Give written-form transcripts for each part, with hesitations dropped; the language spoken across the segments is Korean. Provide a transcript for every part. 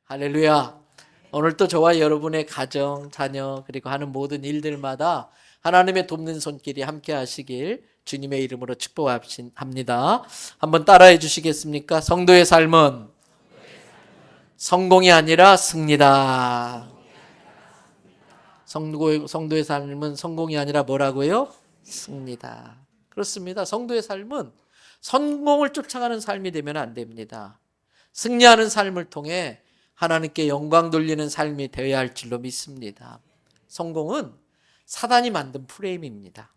할렐루야. 오늘 또 저와 여러분의 가정, 자녀 그리고 하는 모든 일들마다 하나님의 돕는 손길이 함께 하시길 주님의 이름으로 축복합니다. 한번 따라해 주시겠습니까? 성도의 삶은 성공이 아니라 승리다. 성도의 삶은 성공이 아니라 뭐라고요? 승리다. 그렇습니다. 성도의 삶은 성공을 쫓아가는 삶이 되면 안 됩니다. 승리하는 삶을 통해 하나님께 영광 돌리는 삶이 되어야 할 줄로 믿습니다. 성공은 사단이 만든 프레임입니다.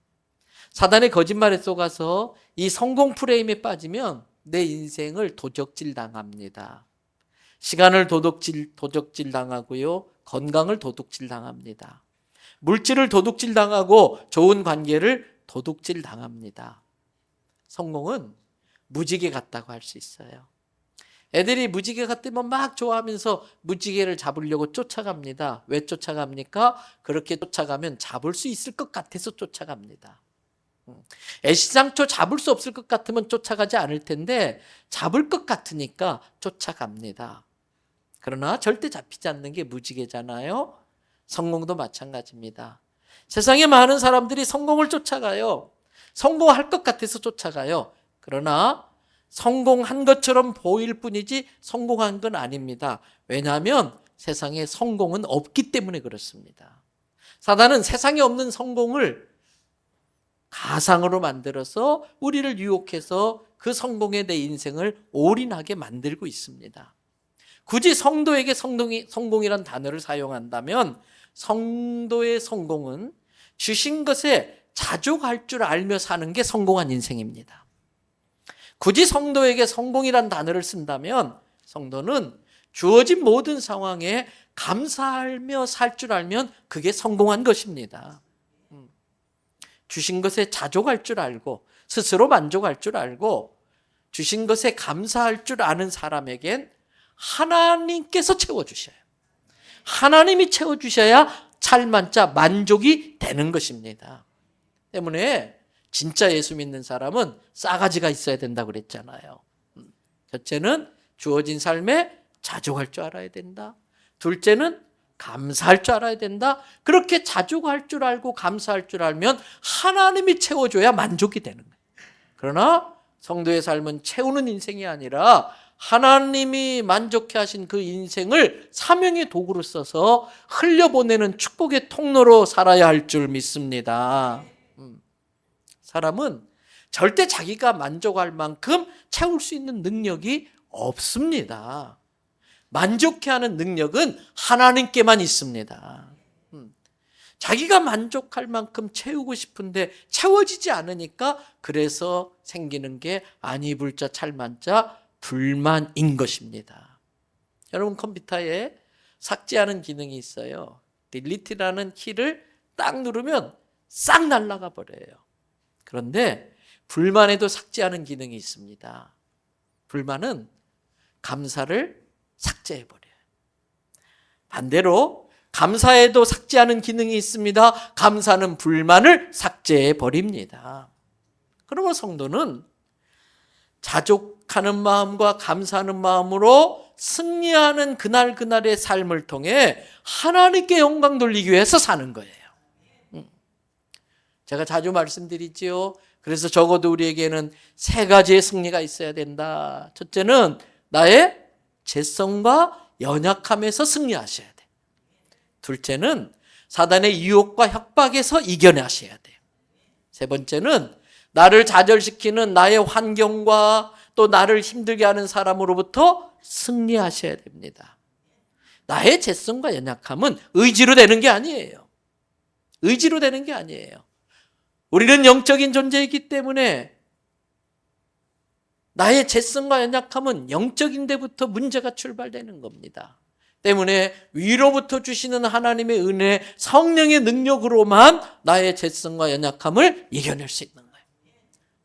사단의 거짓말에 속아서 이 성공 프레임에 빠지면 내 인생을 도적질 당합니다. 시간을 도적질 당하고요. 건강을 도둑질 당합니다. 물질을 도둑질 당하고 좋은 관계를 도둑질 당합니다. 성공은 무지개 같다고 할 수 있어요. 애들이 무지개 같으면 막 좋아하면서 무지개를 잡으려고 쫓아갑니다. 왜 쫓아갑니까? 그렇게 쫓아가면 잡을 수 있을 것 같아서 쫓아갑니다. 애시장초 잡을 수 없을 것 같으면 쫓아가지 않을 텐데 잡을 것 같으니까 쫓아갑니다. 그러나 절대 잡히지 않는 게 무지개잖아요. 성공도 마찬가지입니다. 세상에 많은 사람들이 성공을 쫓아가요. 성공할 것 같아서 쫓아가요. 그러나 성공한 것처럼 보일 뿐이지 성공한 건 아닙니다. 왜냐하면 세상에 성공은 없기 때문에 그렇습니다. 사단은 세상에 없는 성공을 가상으로 만들어서 우리를 유혹해서 그 성공에 내 인생을 올인하게 만들고 있습니다. 굳이 성도에게 성공이란 단어를 사용한다면 성도의 성공은 주신 것에 자족할 줄 알며 사는 게 성공한 인생입니다. 굳이 성도에게 성공이란 단어를 쓴다면 성도는 주어진 모든 상황에 감사하며 살 줄 알면 그게 성공한 것입니다. 주신 것에 자족할 줄 알고 스스로 만족할 줄 알고 주신 것에 감사할 줄 아는 사람에겐 하나님께서 채워주셔요. 하나님이 채워주셔야 찰만자 만족이 되는 것입니다. 때문에 진짜 예수 믿는 사람은 싸가지가 있어야 된다고 그랬잖아요. 첫째는 주어진 삶에 자족할 줄 알아야 된다. 둘째는 감사할 줄 알아야 된다. 그렇게 자족할 줄 알고 감사할 줄 알면 하나님이 채워줘야 만족이 되는 거예요. 그러나 성도의 삶은 채우는 인생이 아니라 하나님이 만족해 하신 그 인생을 사명의 도구로 써서 흘려보내는 축복의 통로로 살아야 할 줄 믿습니다. 사람은 절대 자기가 만족할 만큼 채울 수 있는 능력이 없습니다. 만족해하는 능력은 하나님께만 있습니다. 자기가 만족할 만큼 채우고 싶은데 채워지지 않으니까 그래서 생기는 게 아니 불자 찰만자 불만인 것입니다. 여러분 컴퓨터에 삭제하는 기능이 있어요. 딜리트라는 키를 딱 누르면 싹 날아가 버려요. 그런데 불만에도 삭제하는 기능이 있습니다. 불만은 감사를 삭제해버려요. 반대로 감사에도 삭제하는 기능이 있습니다. 감사는 불만을 삭제해버립니다. 그러므로 성도는 자족하는 마음과 감사하는 마음으로 승리하는 그날그날의 삶을 통해 하나님께 영광 돌리기 위해서 사는 거예요. 제가 자주 말씀드리지요. 그래서 적어도 우리에게는 세 가지의 승리가 있어야 된다. 첫째는 나의 죄성과 연약함에서 승리하셔야 돼. 둘째는 사단의 유혹과 협박에서 이겨내셔야 돼요. 세 번째는 나를 좌절시키는 나의 환경과 또 나를 힘들게 하는 사람으로부터 승리하셔야 됩니다. 나의 죄성과 연약함은 의지로 되는 게 아니에요. 의지로 되는 게 아니에요. 우리는 영적인 존재이기 때문에 나의 죄성과 연약함은 영적인 데부터 문제가 출발되는 겁니다. 때문에 위로부터 주시는 하나님의 은혜, 성령의 능력으로만 나의 죄성과 연약함을 이겨낼 수 있는 거예요.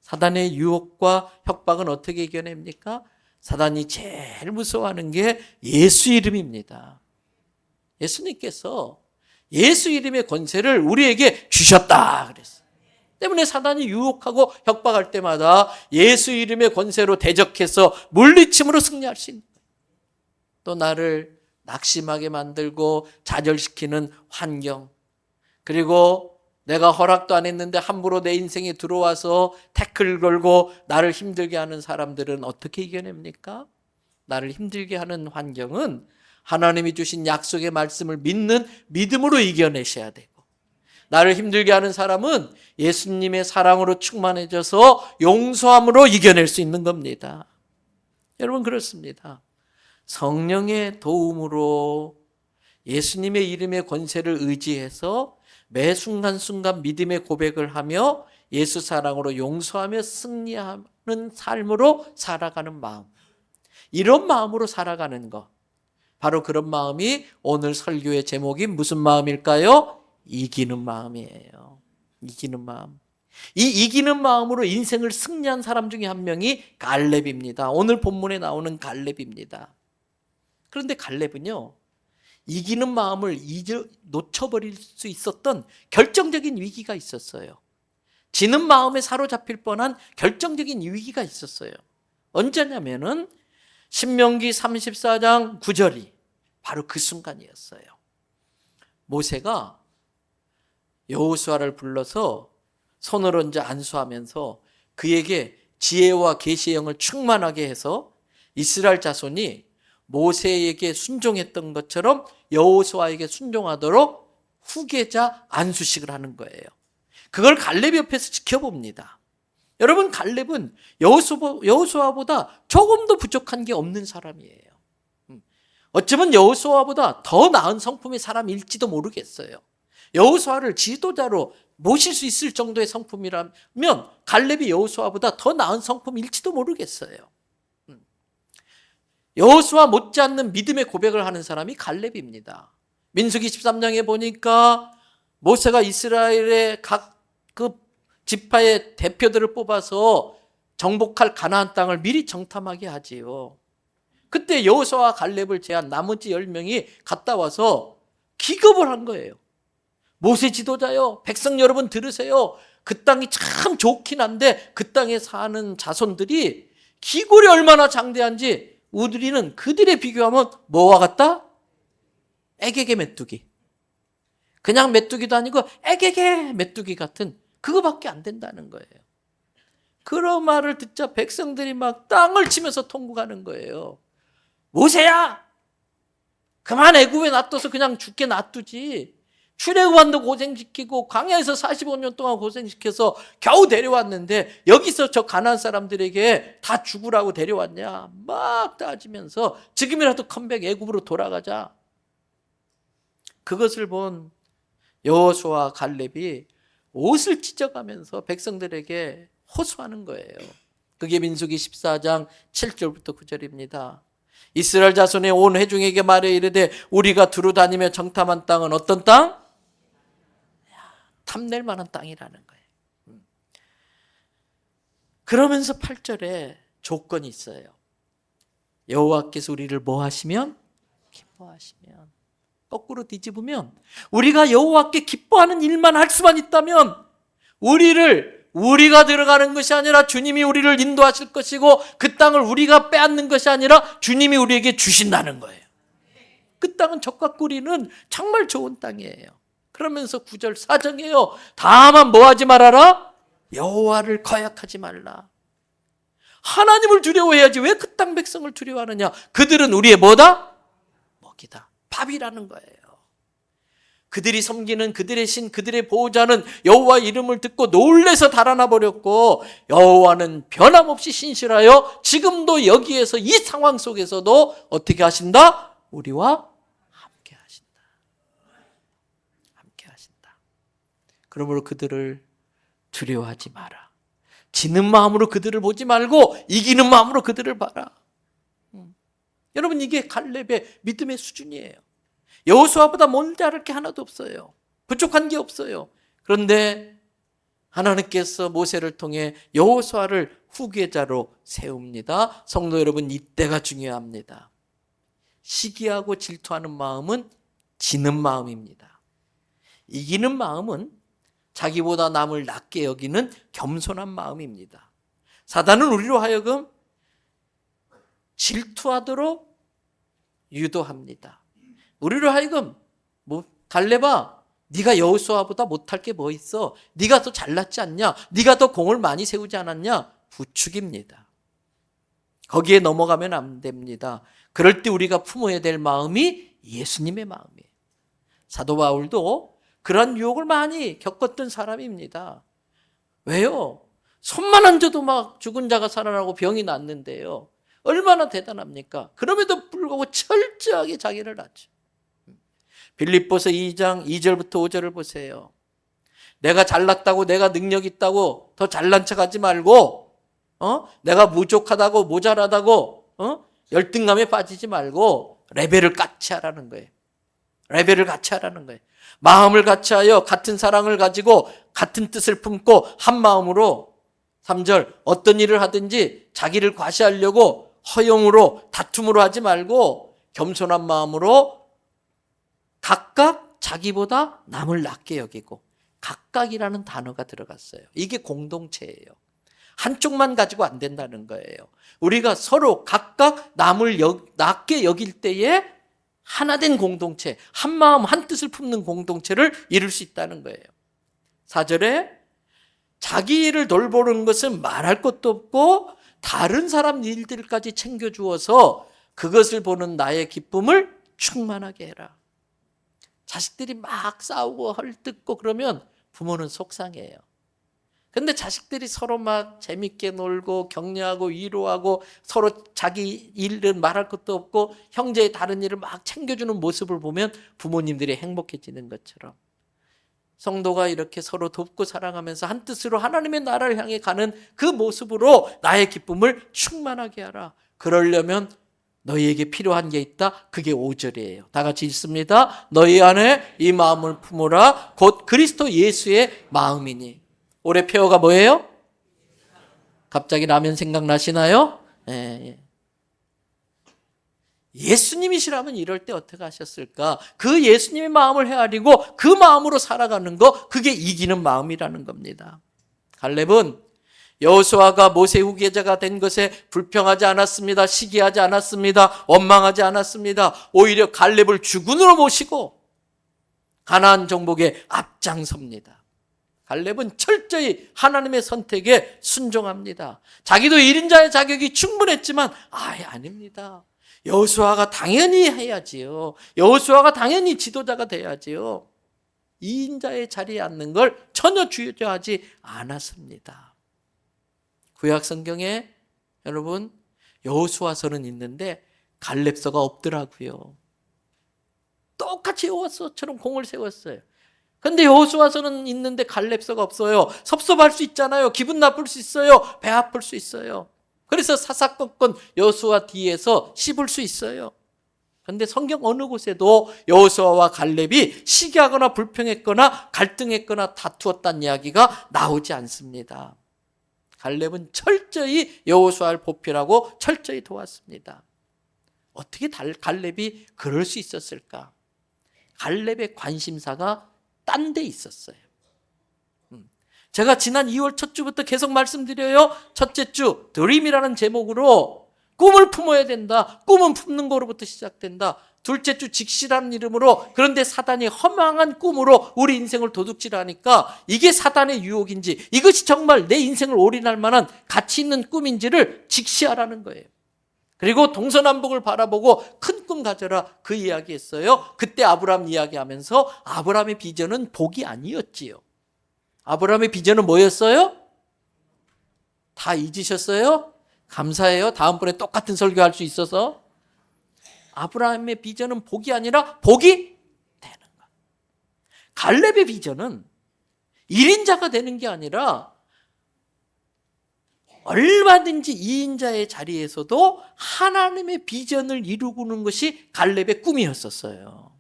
사단의 유혹과 협박은 어떻게 이겨냅니까? 사단이 제일 무서워하는 게 예수 이름입니다. 예수님께서 예수 이름의 권세를 우리에게 주셨다 그랬어요. 때문에 사단이 유혹하고 협박할 때마다 예수 이름의 권세로 대적해서 물리침으로 승리할 수 있는 거예요. 또 나를 낙심하게 만들고 좌절시키는 환경, 그리고 내가 허락도 안 했는데 함부로 내 인생에 들어와서 태클 걸고 나를 힘들게 하는 사람들은 어떻게 이겨냅니까? 나를 힘들게 하는 환경은 하나님이 주신 약속의 말씀을 믿는 믿음으로 이겨내셔야 되고, 나를 힘들게 하는 사람은 예수님의 사랑으로 충만해져서 용서함으로 이겨낼 수 있는 겁니다. 여러분, 그렇습니다. 성령의 도움으로 예수님의 이름의 권세를 의지해서 매 순간순간 믿음의 고백을 하며 예수 사랑으로 용서하며 승리하는 삶으로 살아가는 마음, 이런 마음으로 살아가는 것, 바로 그런 마음이 오늘 설교의 제목이 무슨 마음일까요? 이기는 마음이에요. 이기는 마음. 이 이기는 마음으로 인생을 승리한 사람 중에 한 명이 갈렙입니다. 오늘 본문에 나오는 갈렙입니다. 그런데 갈렙은요, 이기는 마음을 놓쳐버릴 수 있었던 결정적인 위기가 있었어요. 지는 마음에 사로잡힐 뻔한 결정적인 위기가 있었어요. 언제냐면은 신명기 34장 9절이 바로 그 순간이었어요. 모세가 여호수아를 불러서 손을 얹어 안수하면서 그에게 지혜와 계시의 영을 충만하게 해서 이스라엘 자손이 모세에게 순종했던 것처럼 여호수아에게 순종하도록 후계자 안수식을 하는 거예요. 그걸 갈렙 옆에서 지켜봅니다. 여러분, 갈렙은 여호수아보다 조금도 부족한 게 없는 사람이에요. 어쩌면 여호수아보다 더 나은 성품의 사람일지도 모르겠어요. 여호수아를 지도자로 모실 수 있을 정도의 성품이라면 갈렙이 여호수아보다 더 나은 성품일지도 모르겠어요. 여호수아 못지않는 믿음의 고백을 하는 사람이 갈렙입니다. 민수기 13장에 보니까 모세가 이스라엘의 각 그 지파의 대표들을 뽑아서 정복할 가나안 땅을 미리 정탐하게 하지요. 그때 여호수아와 갈렙을 제한 나머지 10명이 갔다 와서 기겁을 한 거예요. 모세 지도자요, 백성 여러분 들으세요. 그 땅이 참 좋긴 한데 그 땅에 사는 자손들이 기골이 얼마나 장대한지 우리는 그들에 비교하면 뭐와 같다? 애게게 메뚜기. 그냥 메뚜기도 아니고 애게게 메뚜기 같은 그거밖에 안 된다는 거예요. 그런 말을 듣자 백성들이 막 땅을 치면서 통곡하는 거예요. 모세야, 그만 애굽에 놔둬서 그냥 죽게 놔두지. 출애굽한도 고생시키고 광야에서 45년 동안 고생시켜서 겨우 데려왔는데 여기서 저 가나안 사람들에게 다 죽으라고 데려왔냐? 막 따지면서 지금이라도 컴백 애굽으로 돌아가자. 그것을 본 여호수아 갈렙이 옷을 찢어가면서 백성들에게 호소하는 거예요. 그게 민수기 14장 7절부터 9절입니다. 이스라엘 자손의 온 회중에게 말해 이르되 우리가 두루 다니며 정탐한 땅은 어떤 땅? 탐낼 만한 땅이라는 거예요. 그러면서 8절에 조건이 있어요. 여호와께서 우리를 뭐 하시면? 기뻐하시면. 거꾸로 뒤집으면 우리가 여호와께 기뻐하는 일만 할 수만 있다면 우리가 들어가는 것이 아니라 주님이 우리를 인도하실 것이고 그 땅을 우리가 빼앗는 것이 아니라 주님이 우리에게 주신다는 거예요. 그 땅은 적과 꿀이는 정말 좋은 땅이에요. 그러면서 9절 사정해요. 다만 뭐 하지 말아라? 여호와를 거역하지 말라. 하나님을 두려워해야지 왜 그 땅 백성을 두려워하느냐? 그들은 우리의 뭐다? 먹이다. 밥이라는 거예요. 그들이 섬기는 그들의 신, 그들의 보호자는 여호와 이름을 듣고 놀래서 달아나 버렸고 여호와는 변함없이 신실하여 지금도 여기에서 이 상황 속에서도 어떻게 하신다? 우리와 함께 하신다. 함께 하신다. 그러므로 그들을 두려워하지 마라. 지는 마음으로 그들을 보지 말고 이기는 마음으로 그들을 봐라. 여러분, 이게 갈렙의 믿음의 수준이에요. 여호수아보다 잘할 게 하나도 없어요. 부족한 게 없어요. 그런데 하나님께서 모세를 통해 여호수아를 후계자로 세웁니다. 성도 여러분, 이때가 중요합니다. 시기하고 질투하는 마음은 지는 마음입니다. 이기는 마음은 자기보다 남을 낮게 여기는 겸손한 마음입니다. 사단은 우리로 하여금 질투하도록 유도합니다. 우리로 하여금 갈렙아, 네가 여호수아보다 못할 게 뭐 있어? 네가 더 잘났지 않냐? 네가 더 공을 많이 세우지 않았냐? 부축입니다. 거기에 넘어가면 안 됩니다. 그럴 때 우리가 품어야 될 마음이 예수님의 마음이에요. 사도 바울도 그런 유혹을 많이 겪었던 사람입니다. 왜요? 손만 얹어도 막 죽은 자가 살아나고 병이 낫는데요. 얼마나 대단합니까? 그럼에도 불구하고 철저하게 자기를 낮춰. 빌립보서 2장 2절부터 5절을 보세요. 내가 잘났다고, 내가 능력 있다고 더 잘난 척하지 말고, 내가 부족하다고, 모자라다고, 열등감에 빠지지 말고 레벨을 같이 하라는 거예요. 레벨을 같이 하라는 거예요. 마음을 같이 하여 같은 사랑을 가지고 같은 뜻을 품고 한 마음으로, 3절, 어떤 일을 하든지 자기를 과시하려고 허용으로 다툼으로 하지 말고 겸손한 마음으로 각각 자기보다 남을 낮게 여기고, 각각이라는 단어가 들어갔어요. 이게 공동체예요. 한쪽만 가지고 안 된다는 거예요. 우리가 서로 각각 남을 낮게 여길 때에 하나된 공동체, 한 마음 한 뜻을 품는 공동체를 이룰 수 있다는 거예요. 4절에 자기 일을 돌보는 것은 말할 것도 없고 다른 사람 일들까지 챙겨주어서 그것을 보는 나의 기쁨을 충만하게 해라. 자식들이 막 싸우고 헐뜯고 그러면 부모는 속상해요. 근데 자식들이 서로 막 재밌게 놀고 격려하고 위로하고 서로 자기 일은 말할 것도 없고 형제의 다른 일을 막 챙겨주는 모습을 보면 부모님들이 행복해지는 것처럼 성도가 이렇게 서로 돕고 사랑하면서 한 뜻으로 하나님의 나라를 향해 가는 그 모습으로 나의 기쁨을 충만하게 하라. 그러려면 너희에게 필요한 게 있다. 그게 5절이에요. 다 같이 읽습니다. 너희 안에 이 마음을 품으라. 곧 그리스도 예수의 마음이니. 올해 표어가 뭐예요? 갑자기 라면 생각나시나요? 네. 예수님이시라면 이럴 때 어떻게 하셨을까? 그 예수님의 마음을 헤아리고 그 마음으로 살아가는 거, 그게 이기는 마음이라는 겁니다. 갈렙은 여호수아가 모세 후계자가 된 것에 불평하지 않았습니다. 시기하지 않았습니다. 원망하지 않았습니다. 오히려 갈렙을 주군으로 모시고 가나안 정복에 앞장섭니다. 갈렙은 철저히 하나님의 선택에 순종합니다. 자기도 1인자의 자격이 충분했지만 아닙니다. 여호수아가 당연히 해야지요. 여호수아가 당연히 지도자가 돼야지요. 2인자의 자리에 앉는 걸 전혀 주저하지 않았습니다. 구약 성경에 여러분 여호수아서는 있는데 갈렙서가 없더라고요. 똑같이 여호수아처럼 공을 세웠어요. 근데 여호수아서는 있는데 갈렙서가 없어요. 섭섭할 수 있잖아요. 기분 나쁠 수 있어요. 배 아플 수 있어요. 그래서 사사건건 여호수아 뒤에서 씹을 수 있어요. 그런데 성경 어느 곳에도 여호수아와 갈렙이 시기하거나 불평했거나 갈등했거나 다투었다는 이야기가 나오지 않습니다. 갈렙은 철저히 여호수아를 보필하고 철저히 도왔습니다. 어떻게 갈렙이 그럴 수 있었을까? 갈렙의 관심사가 딴 데 있었어요. 제가 지난 2월 첫 주부터 계속 말씀드려요. 첫째 주 드림이라는 제목으로 꿈을 품어야 된다. 꿈은 품는 거로부터 시작된다. 둘째 주 직시라는 이름으로, 그런데 사단이 허망한 꿈으로 우리 인생을 도둑질하니까 이게 사단의 유혹인지, 이것이 정말 내 인생을 올인할 만한 가치 있는 꿈인지를 직시하라는 거예요. 그리고 동서남북을 바라보고 큰 꿈 가져라, 그 이야기했어요. 그때 아브라함 이야기하면서 아브라함의 비전은 복이 아니었지요. 아브라함의 비전은 뭐였어요? 다 잊으셨어요? 감사해요. 다음번에 똑같은 설교할 수 있어서. 아브라함의 비전은 복이 아니라 복이 되는 것. 갈렙의 비전은 1인자가 되는 게 아니라 얼마든지 2인자의 자리에서도 하나님의 비전을 이루는 것이 갈렙의 꿈이었었어요.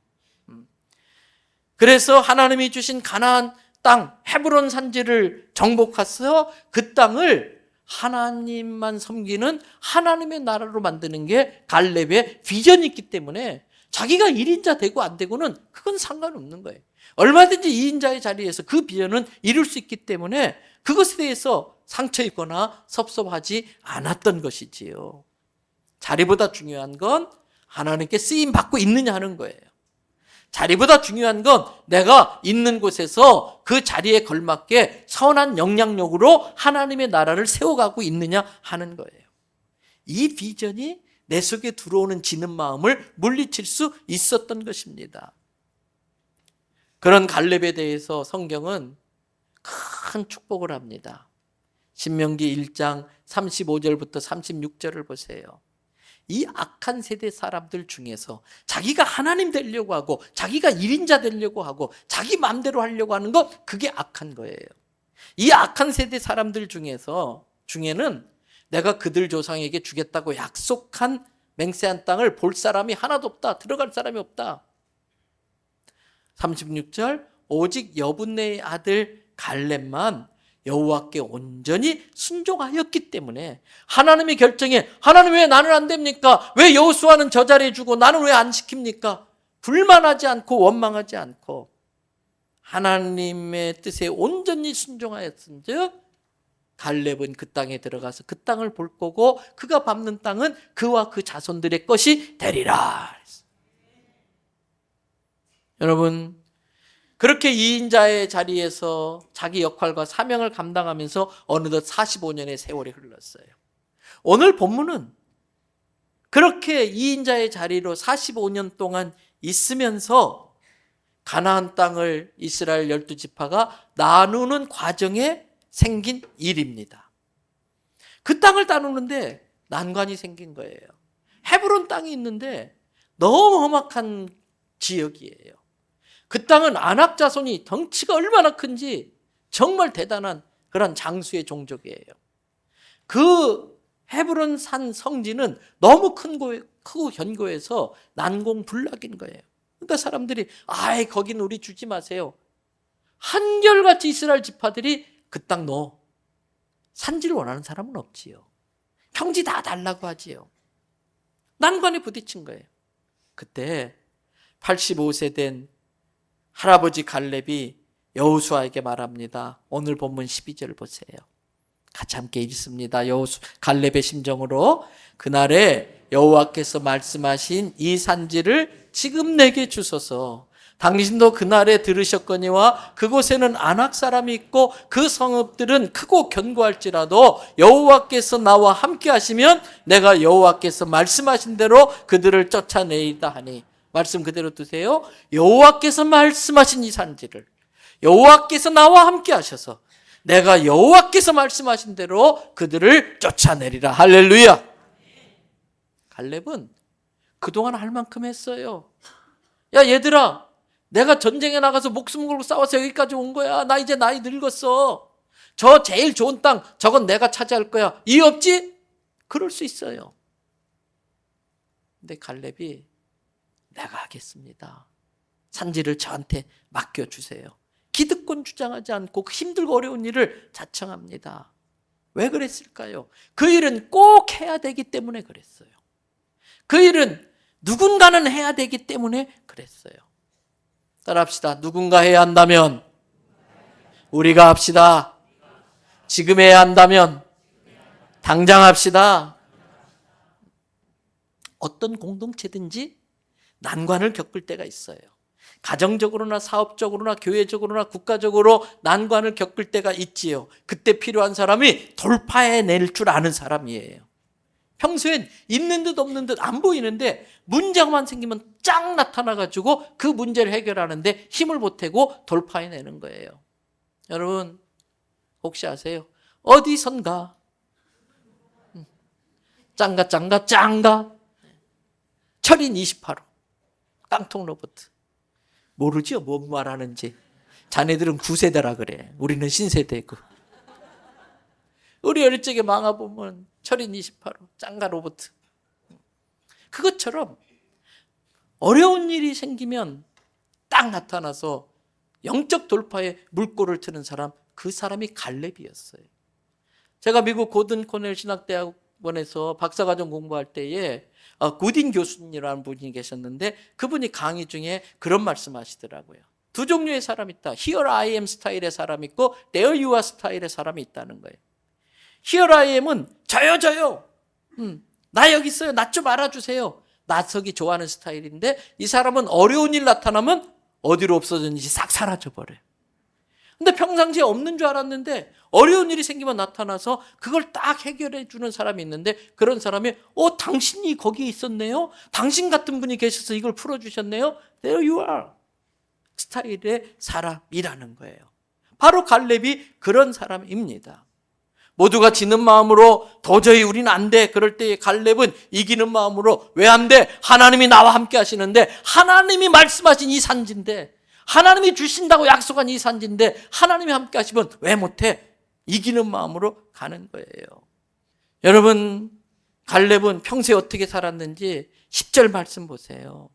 그래서 하나님이 주신 가나안 땅 헤브론 산지를 정복해서 그 땅을 하나님만 섬기는 하나님의 나라로 만드는 게 갈렙의 비전이 있기 때문에 자기가 1인자 되고 안 되고는 그건 상관없는 거예요. 얼마든지 2인자의 자리에서 그 비전은 이룰 수 있기 때문에 그것에 대해서 상처 입거나 섭섭하지 않았던 것이지요. 자리보다 중요한 건 하나님께 쓰임 받고 있느냐 하는 거예요. 자리보다 중요한 건 내가 있는 곳에서 그 자리에 걸맞게 선한 영향력으로 하나님의 나라를 세워가고 있느냐 하는 거예요. 이 비전이 내 속에 들어오는 지는 마음을 물리칠 수 있었던 것입니다. 그런 갈렙에 대해서 성경은 큰 축복을 합니다. 신명기 1장 35절부터 36절을 보세요. 이 악한 세대 사람들 중에서 자기가 하나님 되려고 하고 자기가 1인자 되려고 하고 자기 마음대로 하려고 하는 것, 그게 악한 거예요. 이 악한 세대 사람들 중에는 내가 그들 조상에게 주겠다고 약속한 맹세한 땅을 볼 사람이 하나도 없다. 들어갈 사람이 없다. 36절, 오직 여분네의 아들 갈렙만 여호와께 온전히 순종하였기 때문에 하나님의 결정에, 하나님 왜 나는 안 됩니까? 왜 여호수아는 저 자리에 주고 나는 왜 안 시킵니까? 불만하지 않고 원망하지 않고 하나님의 뜻에 온전히 순종하였은즉 갈렙은 그 땅에 들어가서 그 땅을 볼 거고 그가 밟는 땅은 그와 그 자손들의 것이 되리라. 여러분, 그렇게 2인자의 자리에서 자기 역할과 사명을 감당하면서 어느덧 45년의 세월이 흘렀어요. 오늘 본문은 그렇게 2인자의 자리로 45년 동안 있으면서 가나안 땅을 이스라엘 12지파가 나누는 과정에 생긴 일입니다. 그 땅을 나누는데 난관이 생긴 거예요. 헤브론 땅이 있는데 너무 험악한 지역이에요. 그 땅은 아낙 자손이 덩치가 얼마나 큰지 정말 대단한 그런 장수의 종족이에요. 그 헤브론 산 성지는 너무 크고 견고해서 난공불락인 거예요. 그러니까 사람들이 거긴 우리 주지 마세요. 한결같이 이스라엘 지파들이 그 땅 넣어. 산지를 원하는 사람은 없지요. 평지 다 달라고 하지요. 난관에 부딪힌 거예요. 그때 85세 된 할아버지 갈렙이 여호수아에게 말합니다. 오늘 본문 12절 보세요. 같이 함께 읽습니다. 갈렙의 심정으로 그날에 여호와께서 말씀하신 이 산지를 지금 내게 주소서. 당신도 그날에 들으셨거니와 그곳에는 아낙 사람이 있고 그 성읍들은 크고 견고할지라도 여호와께서 나와 함께 하시면 내가 여호와께서 말씀하신 대로 그들을 쫓아내이다 하니. 말씀 그대로 두세요. 여호와께서 말씀하신 이 산지를 여호와께서 나와 함께 하셔서 내가 여호와께서 말씀하신 대로 그들을 쫓아내리라. 할렐루야. 갈렙은 그동안 할 만큼 했어요. 야 얘들아, 내가 전쟁에 나가서 목숨 걸고 싸워서 여기까지 온 거야. 나 이제 나이 늙었어. 저 제일 좋은 땅 저건 내가 차지할 거야. 이유 없지? 그럴 수 있어요. 근데 갈렙이 내가 하겠습니다. 산지를 저한테 맡겨주세요. 기득권 주장하지 않고 힘들고 어려운 일을 자청합니다. 왜 그랬을까요? 그 일은 꼭 해야 되기 때문에 그랬어요. 그 일은 누군가는 해야 되기 때문에 그랬어요. 따라합시다. 누군가 해야 한다면 우리가 합시다. 지금 해야 한다면 당장 합시다. 어떤 공동체든지 난관을 겪을 때가 있어요. 가정적으로나 사업적으로나 교회적으로나 국가적으로 난관을 겪을 때가 있지요. 그때 필요한 사람이 돌파해낼 줄 아는 사람이에요. 평소엔 있는 듯 없는 듯 안 보이는데 문제만 생기면 쫙 나타나가지고 그 문제를 해결하는데 힘을 보태고 돌파해내는 거예요. 여러분 혹시 아세요? 어디선가 짱가 철인 28호 깡통 로봇. 모르죠? 뭔 말하는지. 자네들은 9세대라 그래. 우리는 신세대고. 우리 어릴 적에 만화 보면 철인 28호 짱가 로봇. 그것처럼 어려운 일이 생기면 딱 나타나서 영적 돌파에 물꼬를 트는 사람, 그 사람이 갈렙이었어요. 제가 미국 고든 코넬 신학대학원에서 박사과정 공부할 때에 구딘 교수님이라는 분이 계셨는데 그분이 강의 중에 그런 말씀하시더라고요. 두 종류의 사람이 있다. Here I am 스타일의 사람이 있고 There you are 스타일의 사람이 있다는 거예요. Here I am은 저요. 나 여기 있어요. 나 좀 알아주세요. 나서기 좋아하는 스타일인데 이 사람은 어려운 일 나타나면 어디로 없어졌는지 싹 사라져버려요. 근데 평상시에 없는 줄 알았는데 어려운 일이 생기면 나타나서 그걸 딱 해결해 주는 사람이 있는데, 그런 사람이 당신이 거기에 있었네요? 당신 같은 분이 계셔서 이걸 풀어주셨네요? There you are. 스타일의 사람이라는 거예요. 바로 갈렙이 그런 사람입니다. 모두가 지는 마음으로 도저히 우리는 안 돼. 그럴 때 갈렙은 이기는 마음으로 왜 안 돼? 하나님이 나와 함께 하시는데, 하나님이 말씀하신 이 산지인데, 하나님이 주신다고 약속한 이 산지인데 하나님이 함께 하시면 왜 못해? 이기는 마음으로 가는 거예요. 여러분, 갈렙은 평소에 어떻게 살았는지 10절 말씀 보세요.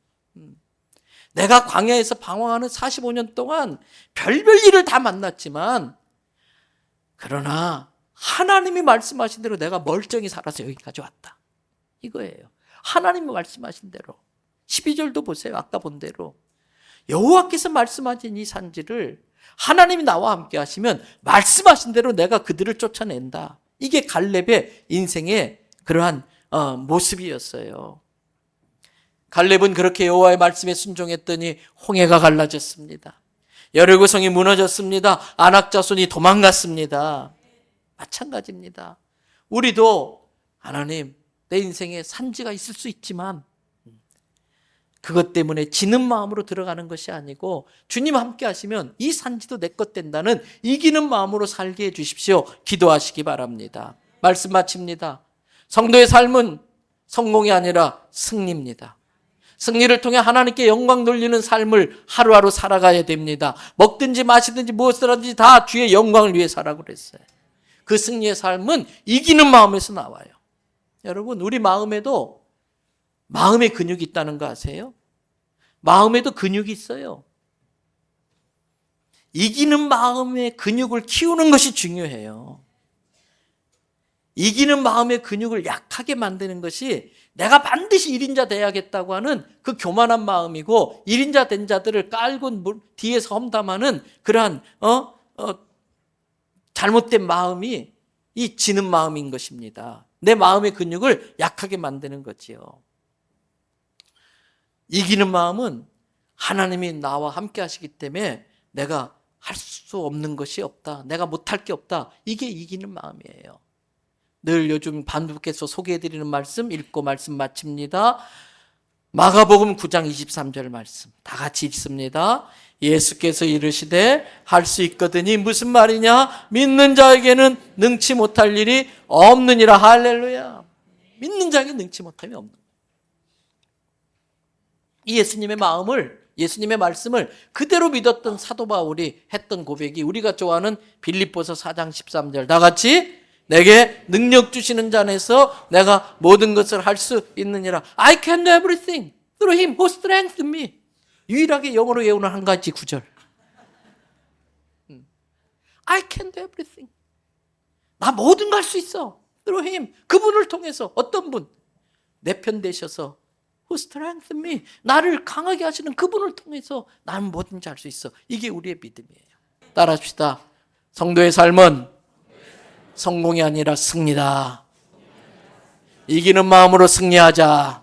내가 광야에서 방황하는 45년 동안 별별 일을 다 만났지만, 그러나 하나님이 말씀하신 대로 내가 멀쩡히 살아서 여기까지 왔다. 이거예요. 하나님이 말씀하신 대로. 12절도 보세요. 아까 본 대로. 여호와께서 말씀하신 이 산지를 하나님이 나와 함께 하시면 말씀하신 대로 내가 그들을 쫓아낸다. 이게 갈렙의 인생의 그러한 모습이었어요. 갈렙은 그렇게 여호와의 말씀에 순종했더니 홍해가 갈라졌습니다. 여리고성이 무너졌습니다. 아낙 자손이 도망갔습니다. 마찬가지입니다. 우리도 하나님, 내 인생에 산지가 있을 수 있지만 그것 때문에 지는 마음으로 들어가는 것이 아니고, 주님 함께 하시면 이 산지도 내 것 된다는 이기는 마음으로 살게 해 주십시오. 기도하시기 바랍니다. 말씀 마칩니다. 성도의 삶은 성공이 아니라 승리입니다. 승리를 통해 하나님께 영광 돌리는 삶을 하루하루 살아가야 됩니다. 먹든지 마시든지 무엇을 하든지 다 주의 영광을 위해 살라고 그랬어요. 그 승리의 삶은 이기는 마음에서 나와요. 여러분, 우리 마음에도 마음의 근육이 있다는 거 아세요? 마음에도 근육이 있어요. 이기는 마음의 근육을 키우는 것이 중요해요. 이기는 마음의 근육을 약하게 만드는 것이 내가 반드시 1인자 돼야겠다고 하는 그 교만한 마음이고, 1인자 된 자들을 깔고 뒤에서 험담하는 그러한 잘못된 마음이 이 지는 마음인 것입니다. 내 마음의 근육을 약하게 만드는 거지요. 이기는 마음은 하나님이 나와 함께 하시기 때문에 내가 할 수 없는 것이 없다. 내가 못할 게 없다. 이게 이기는 마음이에요. 늘 요즘 반복해서 소개해드리는 말씀 읽고 말씀 마칩니다. 마가복음 9장 23절 말씀 다 같이 읽습니다. 예수께서 이르시되 할 수 있거든이 무슨 말이냐? 믿는 자에게는 능치 못할 일이 없느니라. 할렐루야. 믿는 자에게 능치 못함이 없는 거예요. 이 예수님의 마음을, 예수님의 말씀을 그대로 믿었던 사도 바울이 했던 고백이 우리가 좋아하는 빌립보서 4장 13절 다 같이 내게 능력 주시는 자 안에서 내가 모든 것을 할 수 있느니라. I can do everything through him who strengthens me. 유일하게 영어로 외우는 한 가지 구절. I can do everything. 나 모든 걸 할 수 있어. through him. 그분을 통해서. 어떤 분? 내 편 되셔서 who strengthens me. 나를 강하게 하시는 그분을 통해서 나는 뭐든지 할 수 있어. 이게 우리의 믿음이에요. 따라합시다. 성도의 삶은 성공이 아니라 승리다. 이기는 마음으로 승리하자.